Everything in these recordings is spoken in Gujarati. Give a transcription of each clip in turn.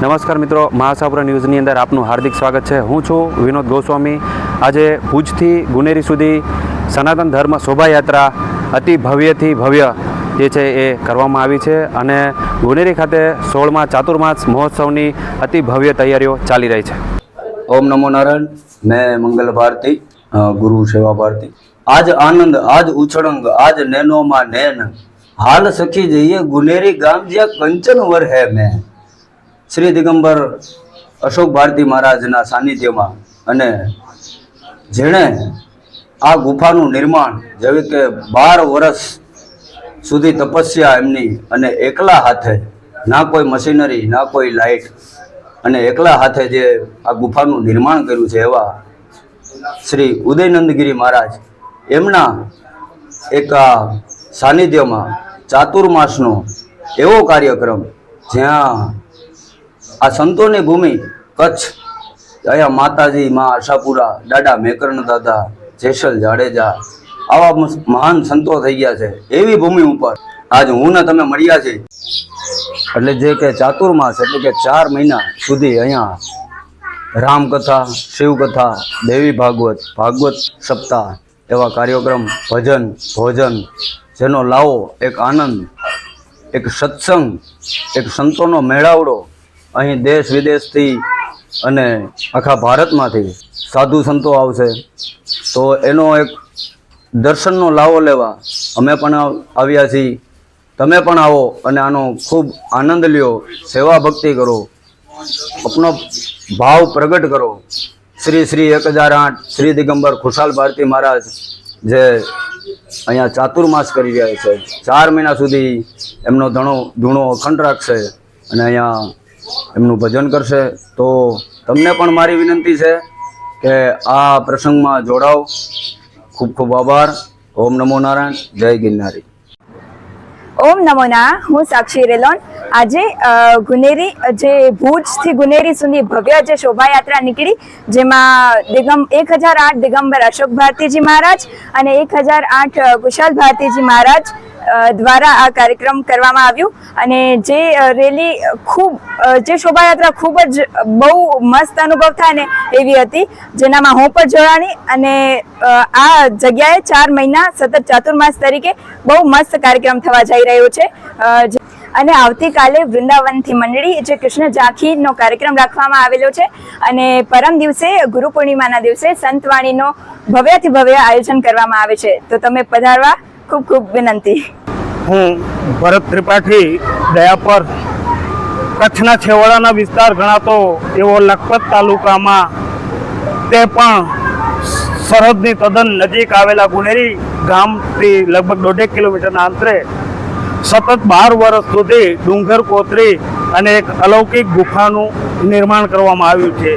નમસ્કાર મિત્રો, મહાસાગર ન્યૂઝની અંદર આપનું હાર્દિક સ્વાગત છે। હું છું વિનોદ ગોસ્વામી। આજે ભુજથી ગુનેરી સુધી સનાતન ધર્મ શોભાયાત્રા અતિ ભવ્યથી ભવ્ય જે છે એ કરવામાં આવી છે અને ગુનેરી ખાતે 16મા ચાતુર્માસ મહોત્સવની અતિ ભવ્ય તૈયારીઓ ચાલી રહી છે। ओम नमो नारायण। मैं मंगल भारती, गुरु सेवा भारती। आज आनंद, आज उछड़ंग, आज नैनो मा नैन, हाल सखी जइए गुनेरी गाम ज्या कंचन वर है मैं। श्री दिगंबर अशोक भारती महाराजना सानिध्यમાં અને જેણે આ ગુફાનું નિર્માણ જેવી કે 12 વર્ષ સુધી તપસ્યા એમની અને એકલા હાથે, ના કોઈ મશીનરી ના કોઈ લાઇટ, અને એકલા હાથે જે આ ગુફાનું નિર્માણ કર્યું છે એવા શ્રી ઉદયનંદગીરી મહારાજ એમના એક સાનિધ્યમાં ચાતુર્માસનો એવો કાર્યક્રમ જ્યાં આ સંતોની ભૂમિ કચ્છ, અહીંયા માતાજી મા આશાપુરા, દાદા મેકરણ દાદા, જેસલ જાડેજા આવા મહાન સંતો થઈ ગયા છે એવી ભૂમિ ઉપર આજ હું ને તમે મળ્યા છે। એટલે જે કે ચાતુર્માસ એટલે કે 4 મહિના સુધી અહીંયા રામકથા, શિવકથા, દેવી ભાગવત, ભાગવત સપ્તાહ એવા કાર્યક્રમ, ભજન, ભોજન જેનો લાવો એક આનંદ, એક સત્સંગ, એક સંતોનો મેળાવડો। અહીં દેશ વિદેશથી અને આખા ભારતમાંથી સાધુ સંતો આવશે તો એનો એક દર્શનનો લાવો લેવા અમે પણ આવ્યા છીએ। તમે પણ આવો અને આનો ખૂબ આનંદ લ્યો, સેવા ભક્તિ કરો, अपनो भाव प्रगट करो। श्री श्री 1008 श्री दिगंबर खुशाल भारती महाराज जे अहींया चातुर्मास करी रह्या छे, 4 महीना सुधी एमनो धूणो अखंड राखशे अने अहींया एमनुं भजन करशे। तो तमने पण मारी विनंती छे के आ प्रसंगमां जोड़ाओ। खूब खूब आभार। ओम नमो नारायण। जय गिरनारी। ओम नमो नारायण। हूँ साक्षी रेलोन। આજે ગુનેરી જે ભુજથી ગુનેરી સુધી ભવ્ય જે શોભાયાત્રા નીકળી જેમાં 1008 દિગંબર અશોક ભારતીજી મહારાજ અને 1008 કુશાલ ભારતીજી મહારાજ દ્વારા આ કાર્યક્રમ કરવામાં આવ્યું અને જે રેલી ખૂબ જે શોભાયાત્રા ખૂબ જ બહુ મસ્ત અનુભવ થાય ને એવી હતી, જેનામાં હું પણ જોડાણી અને આ જગ્યાએ 4 મહિના સતત ચાતુર્માસ તરીકે બહુ મસ્ત કાર્યક્રમ થવા જઈ રહ્યો છે। અને આવતીકાલે વૃંદાવનથી મંડળી જે કૃષ્ણ ઝાંખીનો કાર્યક્રમ રાખવામાં આવેલો છે અને પરમ દિવસે ગુરુ પૂર્ણિમાના દિવસે સંતવાણીનો ભવ્યથી ભવ્ય આયોજન કરવામાં આવે છે। તો તમે પધારવા ખૂબ ખૂબ વિનંતી। હું ભરત ત્રિપાઠી દયાપર, કચ્છના છેવાડાના વિસ્તાર ગણાતો એવો લખપત તાલુકામાં તે પણ સરહદની તદ્દન નજીક આવેલા ગુનેરી ગામથી લગભગ 1.5 કિલોમીટરના અંતરે સતત 12 વર્ષ સુધી ડુંગર કોતરી અને એક અલૌકિક ગુફાનું નિર્માણ કરવામાં આવ્યું છે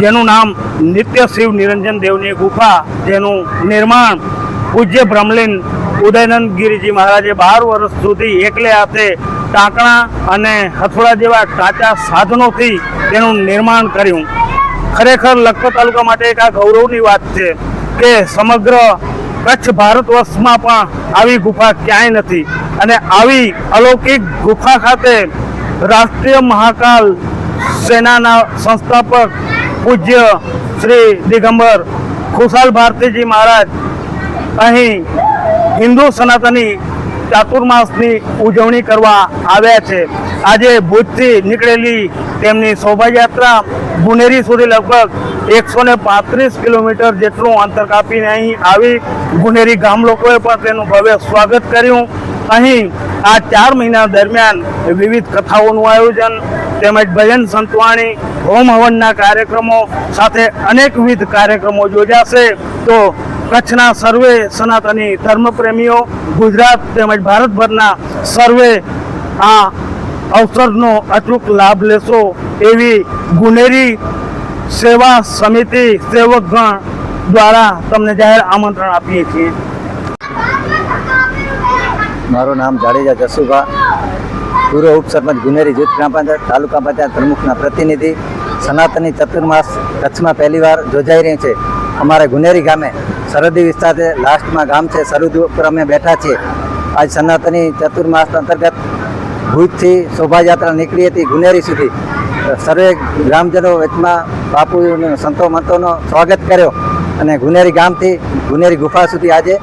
જેનું નામ નિત્ય શિવ નિરંજન દેવની ગુફા, જેનું નિર્માણ પૂજ્ય બ્રહ્મલીન ઉદયનંદગીરીજી મહારાજે 12 વર્ષ સુધી એકલે હાથે ટાંકણા અને હથોડા જેવા કાચા સાધનોથી તેનું નિર્માણ કર્યું। ખરેખર લખપત તાલુકા માટે એક આ ગૌરવની વાત છે કે સમગ્ર કચ્છ ભારત વર્ષમાં પણ આવી ગુફા ક્યાંય નથી અને આવી અલૌકિક ગુફા ખાતે રાષ્ટ્રીય મહાકાલ સેનાના સંસ્થાપક પૂજ્ય શ્રી દિગંબર ખુશાલ ભારતીજી મહારાજ અહીં હિન્દુ સનાતની ચાતુર્માસની ઉજવણી કરવા આવ્યા છે। આજે ભુજથી નીકળેલી તેમની શોભાયાત્રા ગુનેરી સુધી લગભગ 135 કિલોમીટર જેટલું અંતર કાપીને અહીં આવી ગુનેરી ગામ લોકોએ પણ તેનું ભવ્ય સ્વાગત કર્યું। અહીં આ 4 મહિના દરમિયાન વિવિધ કથાઓનું આયોજન તેમજ ભજન, સંતવાણી, હોમ હવનના કાર્યક્રમો સાથે અનેકવિધ કાર્યક્રમો યોજાશે। તો કચ્છના સર્વે સનાતની ધર્મપ્રેમીઓ, ગુજરાત તેમજ ભારતભરના સર્વે આ અવસરનો અચૂક લાભ લેશો એવી ગુનેરી સેવા સમિતિ સેવકગણ દ્વારા તમને જાહેર આમંત્રણ આપીએ છીએ। મારું નામ જાડેજા જસુભા, પૂર્વ ઉપસરપંચ ગુનેરી જૂથ ગ્રામ પંચાયત, તાલુકા પંચાયત પ્રમુખના પ્રતિનિધિ। સનાતની ચતુર્માસ કચ્છમાં પહેલીવાર યોજાઈ રહી છે। અમારે ગુનેરી ગામે સરહદી વિસ્તાર છે, લાસ્ટમાં ગામ છે, સરહદ ઉપર અમે બેઠા છીએ। આજ સનાતની ચતુર્માસ અંતર્ગત ભુજથી શોભાયાત્રા નીકળી હતી ગુનેરી સુધી સર્વે ગ્રામજનો વચમાં બાપુ સંતો મંતોનો સ્વાગત કર્યો અને ગુનેરી ગામથી ગુનેરી ગુફા સુધી આજે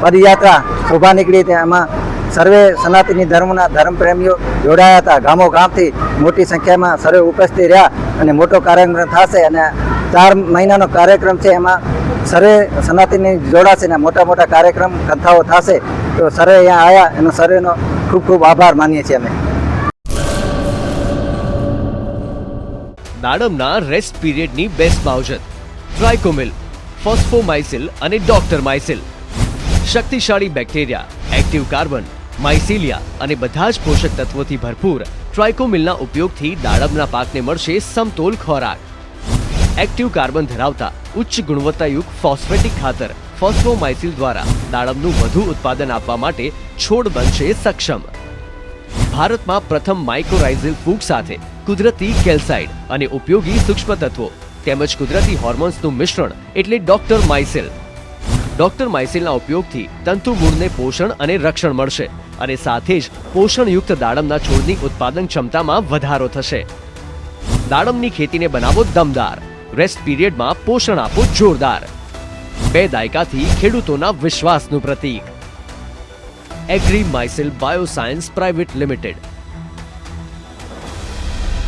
પદયાત્રા શોભા નીકળી હતી. એમાં સર્વે સનાતની ધર્મના ધર્મપ્રેમીઓ જોડાયા હતા. ગામો ગામથી મોટી સંખ્યામાં સર્વે ઉપસ્થિત રહ્યા અને મોટો કાર્યક્રમ થશે અને 4 મહિનાનો કાર્યક્રમ છે. એમાં સર્વે સનાતની જોડાશે ને મોટા મોટા કાર્યક્રમ કથાઓ થશે. તો સર્વે અહીંયા આવ્યા એનો સર્વેનો ખૂબ ખૂબ આભાર માનીએ છીએ અમે. દાડમના રેસ્ટ પીરિયડની બેસ્ટ માવજત ટ્રાઇકોમિલ, ફોસ્ફોમાઇસિલ અને ડોક્ટર માઇસિલ. શક્તિશાળી બેક્ટેરિયા, એક્ટિવ કાર્બન, માઇસિલિયા અને બધા જ પોષક તત્વોથી ભરપૂર ટ્રાઇકોમિલના ઉપયોગથી દાડમના પાકને મળશે સમતોલ ખોરાક. એક્ટિવ કાર્બન ધરાવતા ઉચ્ચ ગુણવત્તાયુક્ત ફોસ્ફેટિક ખાતર ફોસ્ફોમાઇસિલ દ્વારા દાડમનું વધુ ઉત્પાદન આપવા માટે છોડ બનશે સક્ષમ. ભારતમાં પ્રથમ માઇક્રોરાઇઝલ ફૂગ સાથે કુદરતી કેલ્સાઇડ અને ઉપયોગી સૂક્ષ્મ તત્વો તેમજ કુદરતી હોર્મોન્સનું મિશ્રણ એટલે ડોક્ટર માઇસિલ. ડોક્ટર માઇસિલના ઉપયોગથી તંતુ મૂળને પોષણ અને રક્ષણ મળશે અને સાથે જ પોષણયુક્ત દાડમના છોડની ઉત્પાદન ક્ષમતામાં વધારો થશે. દાડમની ખેતીને બનાવો દમદાર, રેસ્ટ પીરિયડમાં પોષણ આપો જોરદાર. 2 દાયકાથી ખેડૂતોના વિશ્વાસનું પ્રતીક. એગ્રી માઇસિલ બાયોસાયન્સ પ્રાઇવેટ લિમિટેડ.